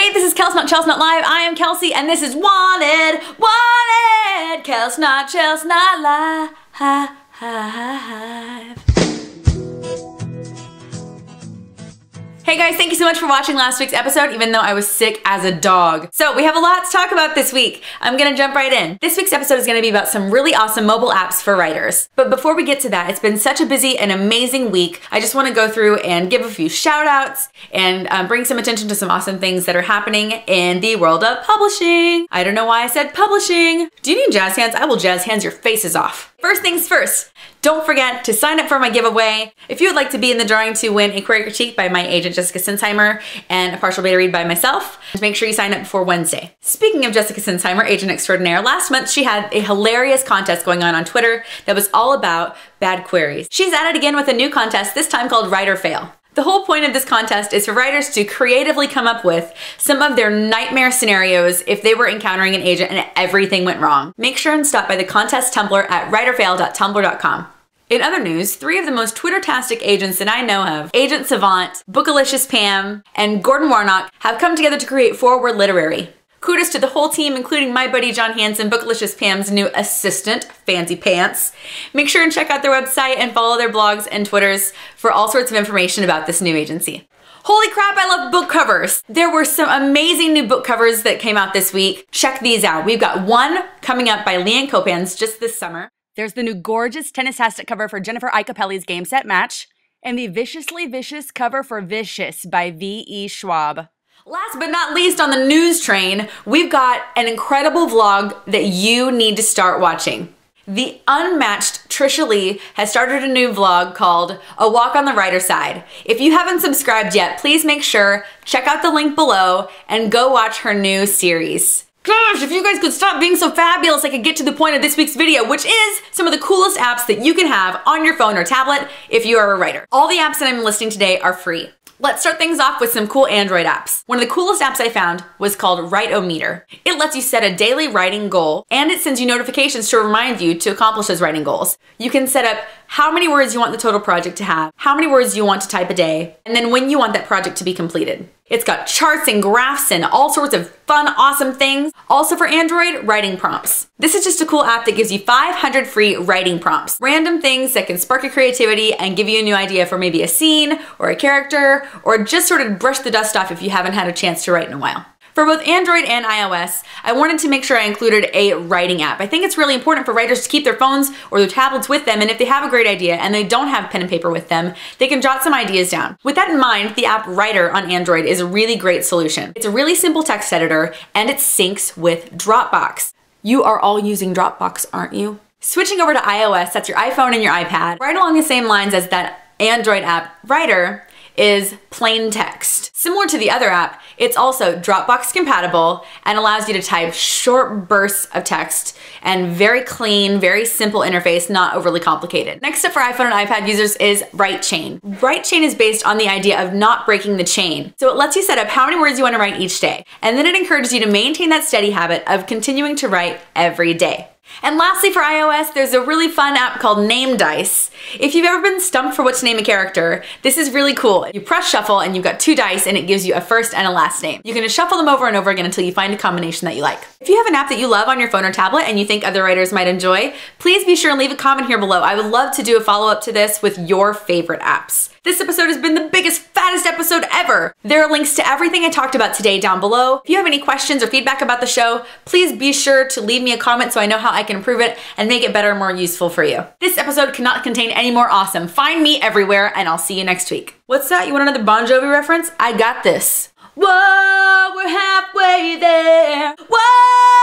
Hey, this is KelsNotChelsNOTLIVE. I am Kelsey, and this is Wanted, KelsNotChelsNOTLIVE. Hey guys, thank you so much for watching last week's episode, even though I was sick as a dog. So we have a lot to talk about this week. I'm gonna jump right in. This week's episode is gonna be about some really awesome mobile apps for writers. But before we get to that, it's been such a busy and amazing week. I just wanna go through and give a few shout outs and bring some attention to some awesome things that are happening in the world of publishing. I don't know why I said publishing. Do you need jazz hands? I will jazz hands your faces off. First things first, don't forget to sign up for my giveaway. If you would like to be in the drawing to win a query critique by my agent Jessica Sinsheimer and a partial beta read by myself, make sure you sign up before Wednesday. Speaking of Jessica Sinsheimer, agent extraordinaire, last month she had a hilarious contest going on Twitter that was all about bad queries. She's at it again with a new contest, this time called Write or Fail. The whole point of this contest is for writers to creatively come up with some of their nightmare scenarios if they were encountering an agent and everything went wrong. Make sure and stop by the contest Tumblr at writeorfail.tumblr.com. In other news, 3 of the most Twitter-tastic agents that I know of, Agent Savant, Bookalicious Pam, and Gordon Warnock, have come together to create Forward Literary. Kudos to the whole team, including my buddy John Hansen, Bookalicious Pam's new assistant, Fancy Pants. Make sure and check out their website and follow their blogs and Twitters for all sorts of information about this new agency. Holy crap, I love book covers! There were some amazing new book covers that came out this week. Check these out. We've got one coming up by Leanne Copans just this summer. There's the new gorgeous Tennis-tastic cover for Jennifer Icapelli's Game Set Match, and the Viciously Vicious cover for Vicious by V.E. Schwab. Last but not least on the news train, we've got an incredible vlog that you need to start watching. The unmatched Trisha Lee has started a new vlog called A Walk on the Writer Side. If you haven't subscribed yet, please make sure, check out the link below and go watch her new series. Gosh, if you guys could stop being so fabulous, I could get to the point of this week's video, which is some of the coolest apps that you can have on your phone or tablet if you are a writer. All the apps that I'm listing today are free. Let's start things off with some cool Android apps. One of the coolest apps I found was called Write-O-Meter. It lets you set a daily writing goal, and it sends you notifications to remind you to accomplish those writing goals. You can set up how many words you want the total project to have, how many words you want to type a day, and then when you want that project to be completed. It's got charts and graphs and all sorts of fun, awesome things. Also for Android, writing prompts. This is just a cool app that gives you 500 free writing prompts. Random things that can spark your creativity and give you a new idea for maybe a scene or a character, or just sort of brush the dust off if you haven't had a chance to write in a while. For both Android and iOS, I wanted to make sure I included a writing app. I think it's really important for writers to keep their phones or their tablets with them, and if they have a great idea and they don't have pen and paper with them, they can jot some ideas down. With that in mind, the app Writer on Android is a really great solution. It's a really simple text editor, and it syncs with Dropbox. You are all using Dropbox, aren't you? Switching over to iOS, that's your iPhone and your iPad, right along the same lines as that Android app Writer, is plain text. Similar to the other app, it's also Dropbox compatible and allows you to type short bursts of text and very clean, very simple interface, not overly complicated. Next up for iPhone and iPad users is WriteChain. WriteChain is based on the idea of not breaking the chain. So it lets you set up how many words you want to write each day. And then it encourages you to maintain that steady habit of continuing to write every day. And lastly for iOS, there's a really fun app called Name Dice. If you've ever been stumped for what to name a character, this is really cool. You press shuffle and you've got 2 dice and it gives you a first and a last name. You can just shuffle them over and over again until you find a combination that you like. If you have an app that you love on your phone or tablet and you think other writers might enjoy, please be sure and leave a comment here below. I would love to do a follow-up to this with your favorite apps. This episode has been the biggest, fattest episode ever. There are links to everything I talked about today down below. If you have any questions or feedback about the show, please be sure to leave me a comment so I know how I can improve it and make it better and more useful for you. This episode cannot contain any more awesome. Find me everywhere, and I'll see you next week. What's that? You want another Bon Jovi reference? I got this. Whoa, we're halfway there. Whoa!